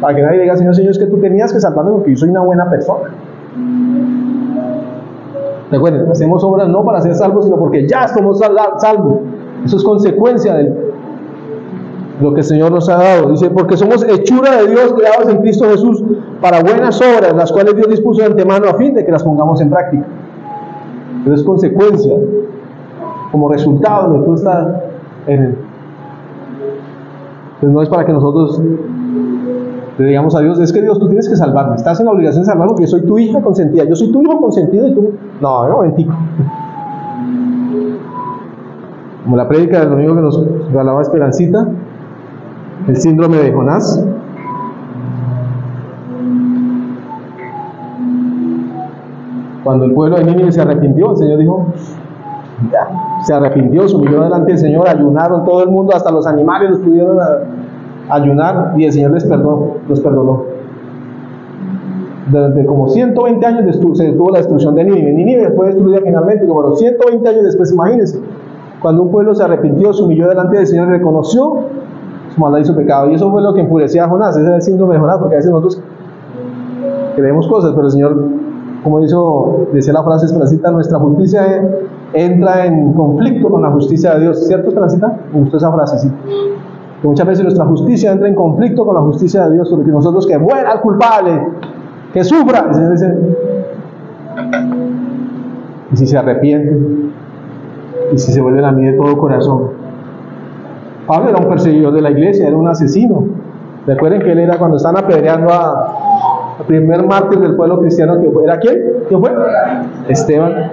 para que nadie diga: Señor, es que tú tenías que salvarme porque yo soy una buena persona. Recuerden, hacemos obras no para ser salvos, sino porque ya somos salvos. Eso es consecuencia de lo que el Señor nos ha dado. Dice: porque somos hechura de Dios, creados en Cristo Jesús para buenas obras, las cuales Dios dispuso de antemano a fin de que las pongamos en práctica. Pero es consecuencia, como resultado de que tú estás en Él. Entonces no es para que nosotros le digamos a Dios: es que Dios, tú tienes que salvarme, estás en la obligación de salvarme porque yo soy tu hija consentida, yo soy tu hijo consentido y tú... No, momentico. Como la prédica del domingo que nos regalaba Esperancita, el síndrome de Jonás. Cuando el pueblo de Nínive se arrepintió, el Señor dijo: ya, se arrepintió, se humilló delante del Señor, ayunaron todo el mundo, hasta los animales los pudieron ayunar, y el Señor los perdonó. Desde como 120 años se detuvo la destrucción de Nínive. Nínive fue destruida finalmente, como los 120 años después. Imagínense, cuando un pueblo se arrepintió, se humilló delante del Señor y reconoció su maldad y su pecado. Y eso fue lo que enfurecía a Jonás. Ese es el síndrome de Jonás, porque a veces nosotros creemos cosas, pero el Señor, como decía la frase Esperancita, nuestra justicia entra en conflicto con la justicia de Dios. ¿Cierto, Esperancita? Me gustó esa frase, sí. Que muchas veces nuestra justicia entra en conflicto con la justicia de Dios, porque nosotros, que muera el culpable, que sufra. El Señor dice, y si se arrepiente, y si se vuelven a mí de todo corazón. Pablo era un perseguidor de la iglesia, era un asesino. Recuerden que él era, cuando estaban apedreando al primer mártir del pueblo cristiano, que fue, ¿era quién? ¿Quién fue? Esteban.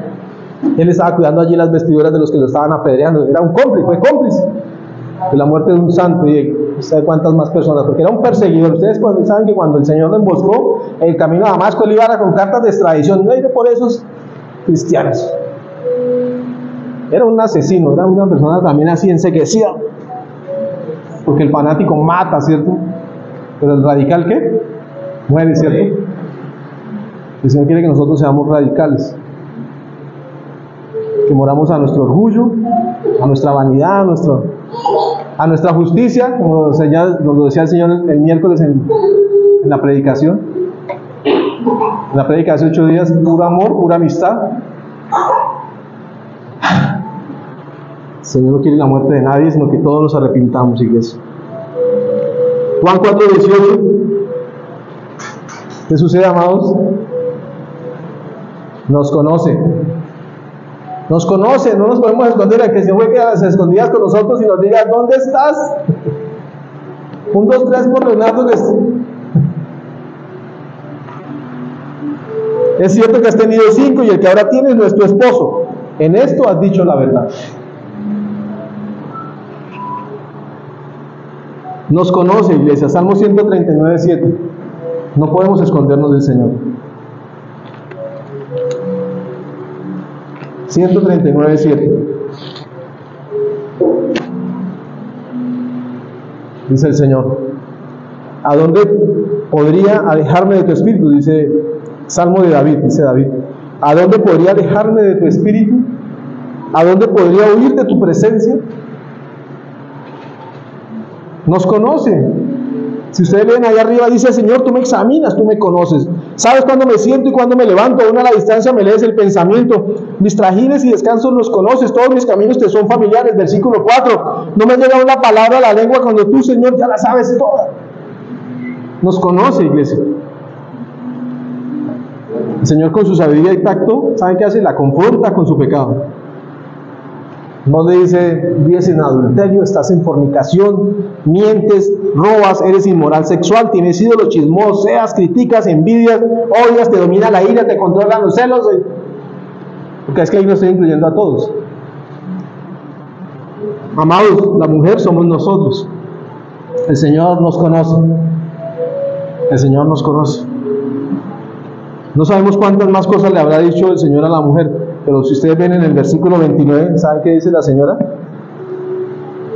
Él estaba cuidando allí las vestiduras de los que lo estaban apedreando. Era un cómplice, fue cómplice de la muerte de un santo y de ¿sabe cuántas más personas? Porque era un perseguidor. Ustedes saben que cuando el Señor lo emboscó en el camino a Damasco, él iba con cartas de extradición. No iba por esos cristianos. Era un asesino, era una persona también así enseguecida. Porque el fanático mata, ¿cierto? Pero el radical, ¿qué? Muere, ¿cierto? El Señor quiere que nosotros seamos radicales, que moramos a nuestro orgullo, a nuestra vanidad, a nuestra justicia, como nos lo decía el Señor el miércoles en la predicación. En la predicación de 8 días, puro amor, pura amistad. El Señor no quiere la muerte de nadie, sino que todos nos arrepintamos, iglesia. Juan 4:18. ¿Qué sucede, amados? Nos conoce. Nos conoce, no nos podemos esconder. El que se juegue a las escondidas con nosotros y nos diga, ¿dónde estás? 1, 2, 3 por Leonardo. Es cierto que has tenido 5 y el que ahora tienes no es tu esposo. En esto has dicho la verdad. Nos conoce, iglesia. Salmo 139:7. No podemos escondernos del Señor. 139:7. Dice el Señor, ¿a dónde podría alejarme de tu espíritu? Dice Salmo de David, dice David, ¿a dónde podría alejarme de tu espíritu? ¿A dónde podría huir de tu presencia? Nos conoce. Si ustedes ven allá arriba, dice el Señor, tú me examinas, tú me conoces. Sabes cuándo me siento y cuándo me levanto. Aún a la distancia me lees el pensamiento. Mis trajines y descansos los conoces. Todos mis caminos te son familiares. Versículo 4. No me llega una palabra a la lengua cuando tú, Señor, ya la sabes toda. Nos conoce, iglesia. El Señor, con su sabiduría y tacto, ¿sabe qué hace? La confronta con su pecado. No le dice, vives en adulterio, estás en fornicación, mientes, robas, eres inmoral sexual, tienes ídolos, chismoseas, criticas, envidias, odias, te domina la ira, te controlan los celos. Porque es que ahí no estoy incluyendo a todos. Amados, la mujer somos nosotros. El Señor nos conoce. El Señor nos conoce. No sabemos cuántas más cosas le habrá dicho el Señor a la mujer. Pero si ustedes ven en el versículo 29, ¿saben qué dice la señora?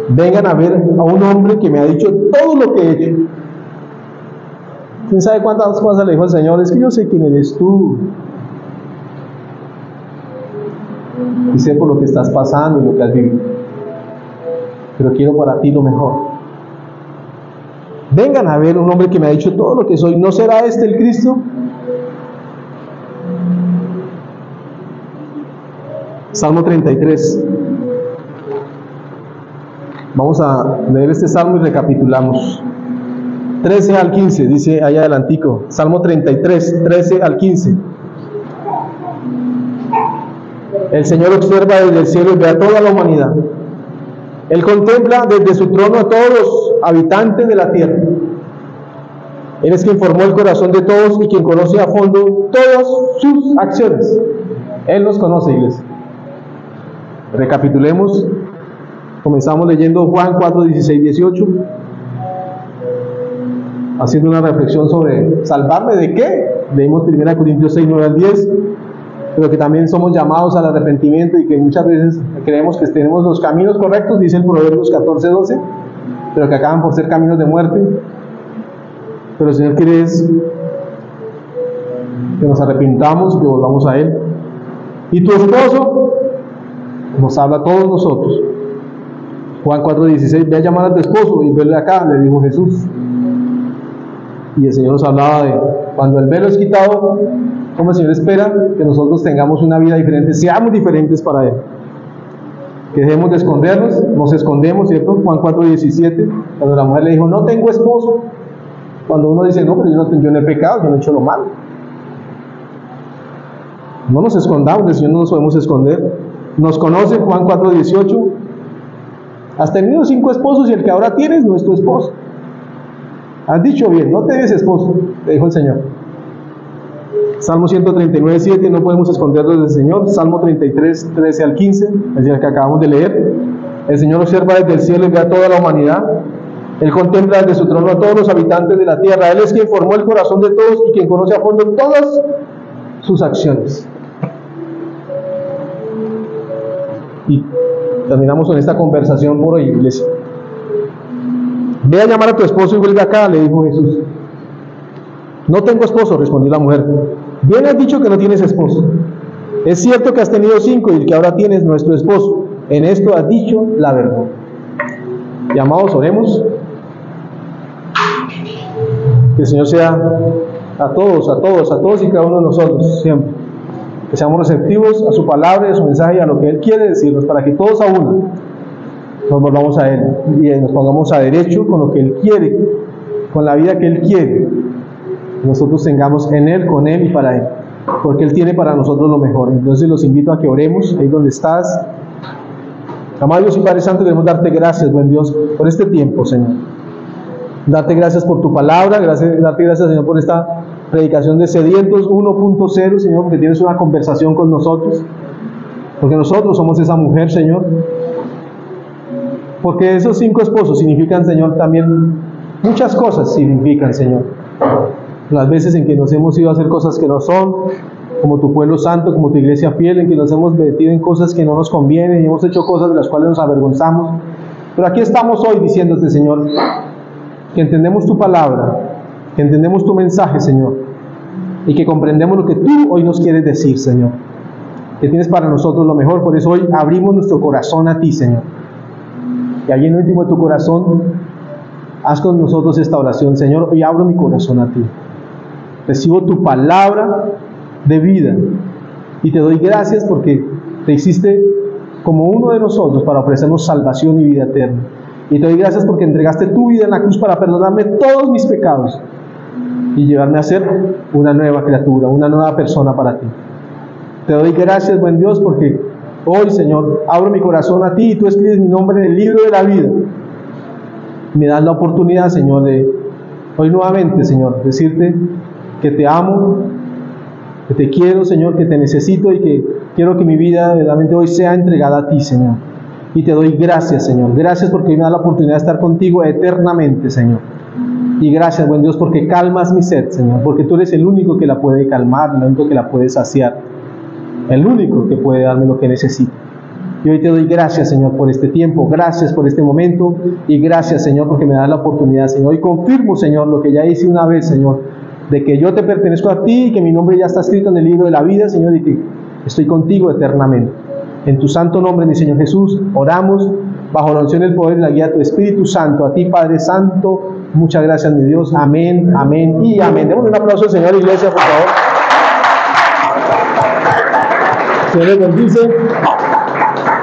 Vengan a ver a un hombre que me ha dicho todo lo que he hecho. ¿Quién sabe cuántas cosas le dijo el Señor? Es que yo sé quién eres tú. Y sé por lo que estás pasando y lo que has vivido. Pero quiero para ti lo mejor. Vengan a ver un hombre que me ha dicho todo lo que soy. ¿No será este el Cristo? Salmo 33. Vamos a leer este salmo y recapitulamos. 13 al 15, dice allá adelantico. Salmo 33, 13 al 15. El Señor observa desde el cielo y ve a toda la humanidad. Él contempla desde su trono a todos los habitantes de la tierra. Él es quien formó el corazón de todos y quien conoce a fondo todas sus acciones. Él nos conoce, iglesia. Recapitulemos. Comenzamos leyendo Juan 4, 16, 18, haciendo una reflexión sobre salvarme de qué. Leímos 1 Corintios 6, 9 al 10, pero que también somos llamados al arrepentimiento y que muchas veces creemos que tenemos los caminos correctos, dice el Proverbios 14, 12, pero que acaban por ser caminos de muerte. Pero el Señor quiere que nos arrepintamos y que volvamos a Él. Y tu esposo nos habla a todos nosotros. Juan 4:16, ve a llamar a tu esposo y verle acá, le dijo Jesús. Y el Señor nos hablaba de cuando el velo es quitado, como el Señor espera que nosotros tengamos una vida diferente, seamos diferentes para Él. Que dejemos de escondernos, nos escondemos, ¿cierto? Juan 4:17, cuando la mujer le dijo, no tengo esposo. Cuando uno dice, no, pero yo no he pecado, yo no he hecho lo malo. No nos escondamos, del Señor no nos podemos esconder. Nos conoce, Juan 4:18. Has tenido 5 esposos y el que ahora tienes no es tu esposo. Has dicho bien, no tienes esposo, te dijo el Señor. Salmo 139:7, no podemos escondernos del Señor. Salmo 33:13 al 15, es el que acabamos de leer. El Señor observa desde el cielo y ve a toda la humanidad. Él contempla desde su trono a todos los habitantes de la tierra. Él es quien formó el corazón de todos y quien conoce a fondo todas sus acciones. Y terminamos con esta conversación por hoy, iglesia. Ve a llamar a tu esposo y vuelve acá, le dijo Jesús. No tengo esposo, respondió la mujer. Bien has dicho que no tienes esposo. Es cierto que has tenido 5 y el que ahora tienes no es tu esposo. En esto has dicho la verdad. Y amados, oremos. Que el Señor sea a todos y cada uno de nosotros siempre. Que seamos receptivos a su palabra y a su mensaje y a lo que Él quiere decirnos, para que todos a uno nos volvamos a Él y nos pongamos a derecho con lo que Él quiere, con la vida que Él quiere. Nosotros tengamos en Él, con Él y para Él, porque Él tiene para nosotros lo mejor. Entonces los invito a que oremos ahí donde estás. Amado Dios y Padre Santo, queremos darte gracias, buen Dios, por este tiempo, Señor. Darte gracias por tu palabra, darte gracias, Señor, por esta predicación de Sedientos 1.0, Señor, porque tienes una conversación con nosotros, porque nosotros somos esa mujer, Señor, porque esos 5 esposos significan, Señor, también muchas cosas significan, Señor. Las veces en que nos hemos ido a hacer cosas que no son, como tu pueblo santo, como tu iglesia fiel, en que nos hemos metido en cosas que no nos convienen y hemos hecho cosas de las cuales nos avergonzamos. Pero aquí estamos hoy diciéndote, Señor, que entendemos tu palabra, que entendemos tu mensaje, Señor, y que comprendemos lo que tú hoy nos quieres decir, Señor, que tienes para nosotros lo mejor. Por eso hoy abrimos nuestro corazón a ti, Señor, y allí en el último de tu corazón haz con nosotros esta oración. Señor, hoy abro mi corazón a ti, recibo tu palabra de vida y te doy gracias porque te hiciste como uno de nosotros para ofrecernos salvación y vida eterna. Y te doy gracias porque entregaste tu vida en la cruz para perdonarme todos mis pecados y llevarme a ser una nueva criatura, una nueva persona para ti. Te doy gracias, buen Dios, porque hoy, Señor, abro mi corazón a ti y tú escribes mi nombre en el libro de la vida. Me das la oportunidad, Señor, de hoy nuevamente, Señor, decirte que te amo, que te quiero, Señor, que te necesito y que quiero que mi vida verdaderamente hoy sea entregada a ti, Señor. Y te doy gracias, Señor. Gracias porque hoy me da la oportunidad de estar contigo eternamente, Señor. Y gracias, buen Dios, porque calmas mi sed, Señor, porque tú eres el único que la puede calmar, el único que la puede saciar, el único que puede darme lo que necesito. Y hoy te doy gracias, Señor, por este tiempo, gracias por este momento y gracias, Señor, porque me das la oportunidad, Señor. Hoy confirmo, Señor, lo que ya hice una vez, Señor, de que yo te pertenezco a ti y que mi nombre ya está escrito en el libro de la vida, Señor, y que estoy contigo eternamente. En tu santo nombre, mi Señor Jesús, oramos bajo la unción, el poder y la guía de tu Espíritu Santo. A ti, Padre Santo, muchas gracias, mi Dios. Amén, amén y amén. Demos un aplauso al Señor, iglesia, por favor. Señor les bendice.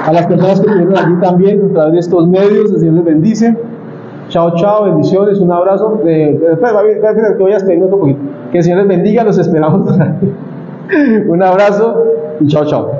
A las personas que estuvieron allí también, a través de estos medios, el Señor les bendice. Chao, chao, bendiciones, un abrazo. Que vayas pidiendo otro poquito. Que el Señor les bendiga, los esperamos. Un abrazo y chao, chao.